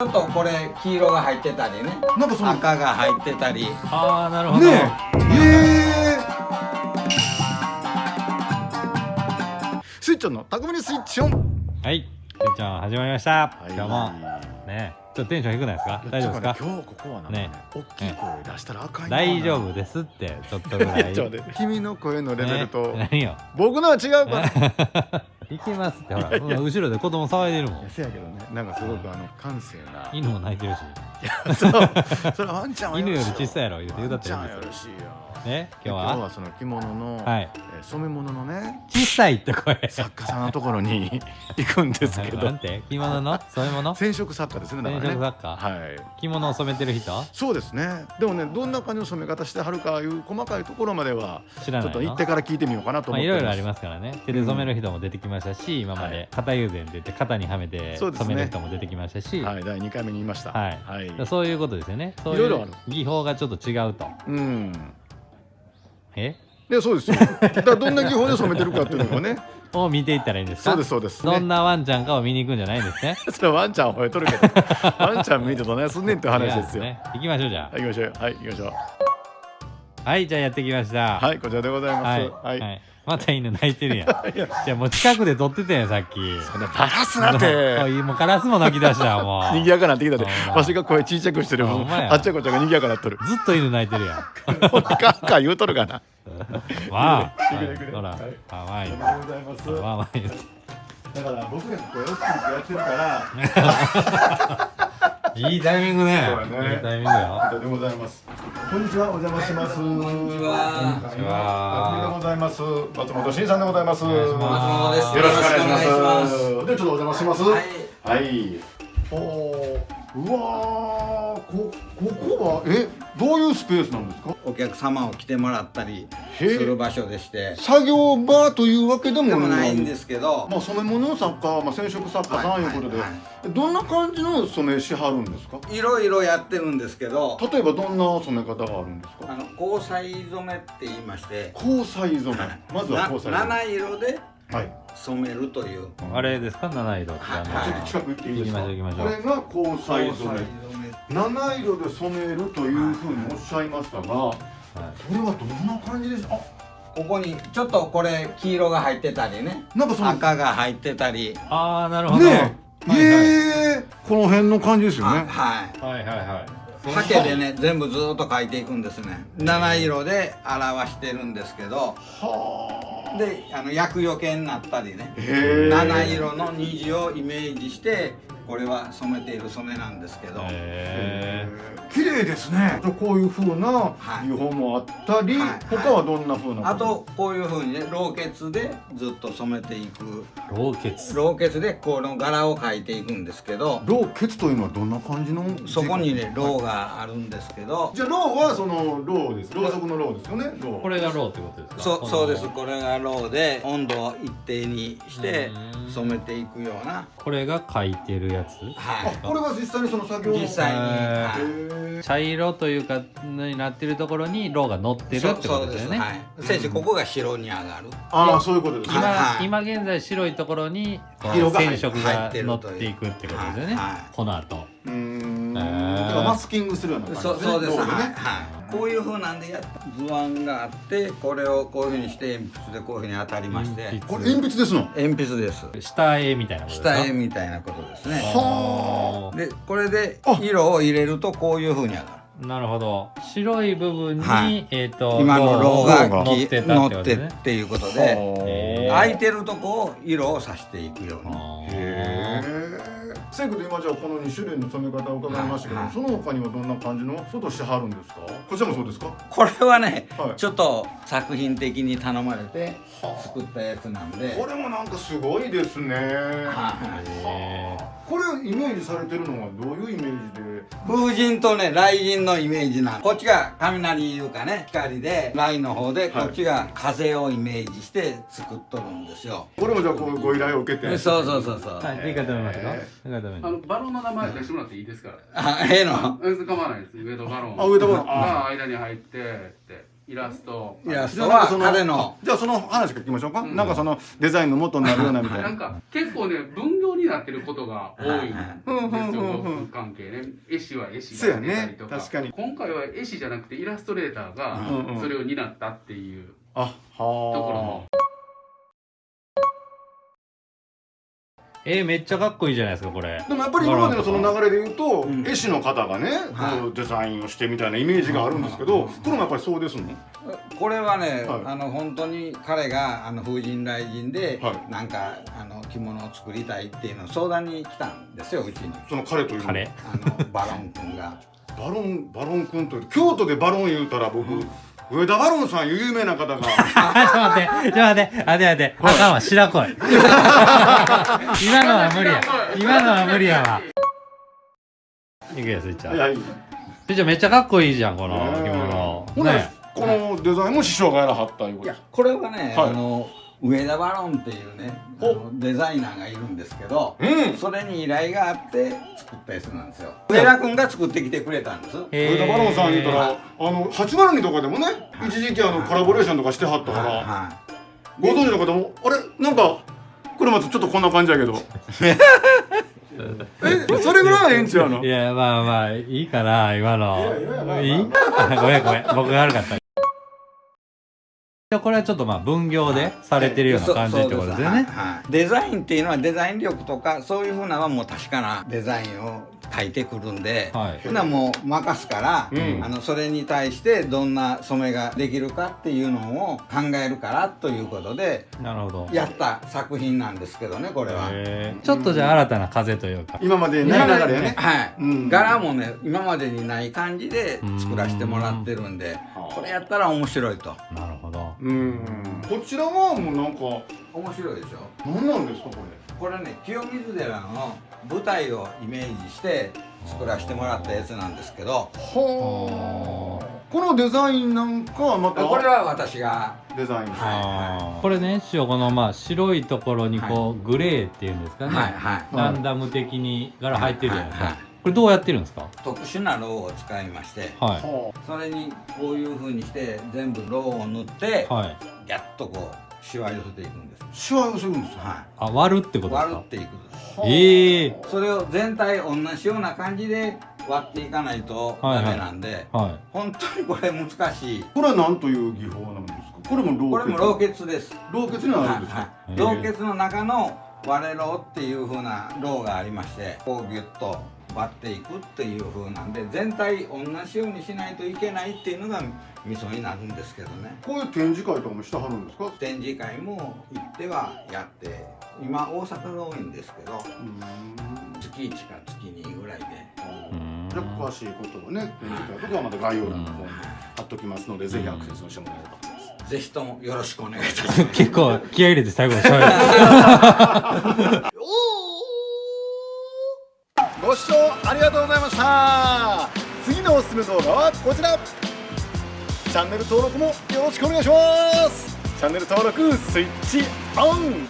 ちょっとこれ黄色が入ってたりね、なんかその赤が入ってたり。ああ、なるほど。ねスイッチョンの匠にスイッチオン。はい、スイッチョン始まりました。はい今日もね、ちょっとテンション低くないですか？大丈夫ですか？今日ここはなんかね、大きい声出したらあかんよ。大丈夫ですって、ちょっとぐらい。ちょっと待って君の声のレベルと何よ。僕のは違うから。行きますってほら、後ろで子供騒いでるもん。せやけどね、なんかすごく閑静な。犬も泣いてるし。そう、それワンちゃんは犬より小さいやろ言うてワ歌ってるんンちゃんよですよ。ろしいよ。ね、今日今は日はその着物のはい染め物のね小さいって声。作家さんのところに行くんですけど、なんて着物の染め物？染色作家ですね。だからね。染色作家。はい。着物を染めてる人？そうですね。でもね、どんな感じの染め方してはるかいう細かいところまでは知らないの？ちょっと行ってから聞いてみようかなとまあ思ってます。いろいろありますからね。手で染める人も出てきましたし、今まで肩友禅って言って肩にはめてそうですね染める人も出てきましたし、はい、第2回目に言いました。はいはいだからそういうことですよね。そういいろいうろある技法がちょっと違うと。うん。え？で、そうですよ。だからどんな技法で染めてるかっていうのをね。を見ていったらいいんですか？そうですそうです。どんなワンちゃんかを見に行くんじゃないんですね。それワンちゃん吠えとるけど、ワンちゃん見てどないすんねんって話ですよ。いやね、行きましょうじゃはい、行きましょう。はい、行きましょう。あ。はい、じゃあやってきました。はい、こちらでございます。はいはい。はい。また犬泣いてるやん。いや、じゃあもう近くで撮ってたやんさっき。そんなバラすなっもて。うもうカラスも泣き出したもう。賑やかなってきたでほんまわしが声小さくしてるもんほんまやあっちゃこっちゃが賑やかなっとるずっと犬泣いてるやん。カッカ言うとるかなわあ。いくでいくでほらはい、かわいい。ありがとうございますわあわいい。だから僕が声大きくやってるからいいタイミングね。そうやねいいタイミングよ。ありがとうございますこんにちはお邪魔しますこんにちはこんにちはでございます松本慎さんでございますお願いし松本です。よろしくお願いしますよろしくお願いします。でちょっとお邪魔しますはいはいおーうわーここはどういうスペースなんですかお客様を来てもらったりすへえる場所でして、作業場というわけでもでもないんですけど、まあ染め物作家、まあ、染色作家さんいうことで、はいどんな感じの染めしはるんですか？いろいろやってるんですけど、例えばどんな染め方があるんですか？交際染めって言いまして、交際染め、まずは交際染め。七色ではい。染めるという。あれですか？七色ってはいちょっと近く行っていいですか？行きましょう行きましょうこれが交際染め。七色で染めるというふうにおっしゃいましたが、それはどんな感じでしょう？ここにちょっとこれ黄色が入ってたりね、なんかその赤が入ってたり、ああ、なるほど。ねはいはいこの辺の感じですよね。はい。はいはいはい。ハケでね全部ずっと描いていくんですね。七色で表してるんですけど、はあ。で厄除けになったりね、へえ。七色の虹をイメージしてこれは染めている染めなんですけど、へ綺麗ですね。こういう風なはい技法もあったり、はい他はどんな風な？あとこういう風にね老血でずっと染めていく、ー老血。老血でこの柄を描いていくんですけど、老血というのはどんな感じの？そこにねろうがあるんですけど、じゃあろうはそのろうです。ろうそくのろうですよね。ろう。これがローってことですか？そうです。これがろうで温度を一定にしてうん染めていくような、これが書いてるやつ。はあ、これが実際にその作業。い、実際に、へーはいへー茶色というかになってるところにローが乗ってるってことですよね。はい。先生ここが白に上がる。ああ、そういうことですね。今、はい今現在白いところにこう色が入染色入が乗っってるというていくってことですよね。はいこの後。うーん。へーだからマスキングするような感じそうそうです。はい、ろうでね。はい。こういう風なんでやった図案があって、これをこういう風にして鉛筆でこういう風に当たりまして、鉛これ鉛筆ですの。鉛筆です。下絵みたいなことですか？下絵みたいなことですね。はでこれで色を入れるとこういう風に上がる。なるほど。白い部分に、はい今今のローが乗ってたって乗ってことね。っていうことあ。で、へー空いてるとこを色をさしていくように。へえ。せやけど今じゃあこの2種類の染め方を伺いましたけど、はいその他にはどんな感じのことしてはるんですか？こちらもそうですか？これはね、はいちょっと作品的に頼まれて作ったやつなんで、これもなんかすごいですね。はいへこれイメージされてるのはどういうイメージで？風神とね雷神のイメージなんこっちが雷いうかね光で雷の方でこっちが風をイメージして作っとるんですよ。これもじゃあこうご依頼を受けて。そうそうそうそう。はい、いいかと思いますか？いいかと思います。バロンの名前出してもらっていいですから。あ、ええの。構わないです。ウエドバロンあ、上田バロン。が間に入ってって。イラストイラストは彼のじゃあその話聞きましょうか、うんなんかそのデザインの元になるようなみたいななんか結構ね分業になってることが多いんですようんうんうんうん呉服関係ね。絵師は絵師そうやが出たりねとか、確かに今回は絵師じゃなくてイラストレーターがうんうんそれを担ったっていうあはところもめっちゃかっこいいじゃないですかこれ。でもやっぱり今までのその流れで言うと、うん絵師の方がね、はいこうデザインをしてみたいなイメージがあるんですけど、これもやっぱりそうですもん。これはね、はい本当に彼が風神雷神で、はいなんか着物を作りたいっていうのを相談に来たんですよ、うちに。その彼というのは彼バロン君が。バロン君と京都でバロン言うたら僕、上田バロンさんいう有名な方がちょっと待って、待て。あかんわ、白子い。今のは無理や。今のは無理やわ。いくよ、スイちゃん。はいスイちゃんめっちゃかっこいいじゃん、この着物。ほな、ね。このデザインも師匠がやらはったいうこいやとです。これはね、はい上田バロンっていうねデザイナーがいるんですけど、うんそれに依頼があって作ったやつなんですよ。上田君が作ってきてくれたんです。へー上田バロンさん言うたら802とかでもね、一時期コラボレーションとかしてはったから、はご存知の方もあれなんかこれまたちょっとこんな感じやけどそれぐらいはええんちゃうの？いや、まあ、いいかな、今の。いいごめん。僕が悪かった。これはちょっと分業でされてるような感じってことですよね。はいデザインっていうのはデザイン力とかそういうふうなのはもう確かなデザインを書いてくるんで、はいほなもう任すから、うんそれに対してどんな染めができるかっていうのを考えるからということでなるほど。やった作品なんですけどね、これは。ちょっとじゃあ新たな風というか。今までない流れやね。はい、うん柄もね今までにない感じで作らせてもらってるんで、これやったら面白いと。なるほど。こちらはもうなんか面白いでしょ。何なんですかここれね清水寺の舞台をイメージして作らせてもらったやつなんですけど、れ。はあ。このデザインなんかはまたこれは私がデザインして。これね、師匠、この白いところにグレーっていうんですかね。はいランダム的に柄入ってるじゃないですはいはか。これどうやってるんですか？特殊なローを使いまして、ははそれにこういう風にして全部ローを塗ってい。はい。やっとこうしわ寄せていくんです。あ。シワをするんですよ。はあ、割るってことい、ですか？割るっていくんです。ええ。それを全体同じような感じで割っていかないとダメなんで、は本当にこれ難しい。これは何という技法なんですか？これもこれも老血です。老血にはあるんですか？はいはい、老血の中の割れろっていう風なろうがありまして、こうギュッと割っていくっていう風なんで全体同じようにしないといけないっていうのが味噌になるんですけどね。こういう展示会とかもしてはるんですか？展示会も行ってはやって、今大阪が多いんですけど月1か月2ぐらいで。じゃあ詳しいことをね、展示会とかはまた概要欄の方に貼っときますので、ぜひアクセスをしてもらえればと思います。ぜひともよろしくお願いいたします。結構気合い入れて最後にしゃべる。ご視聴ありがとうございました。次のおすすめ動画はこちら。チャンネル登録もよろしくお願いします。チャンネル登録スイッチオン。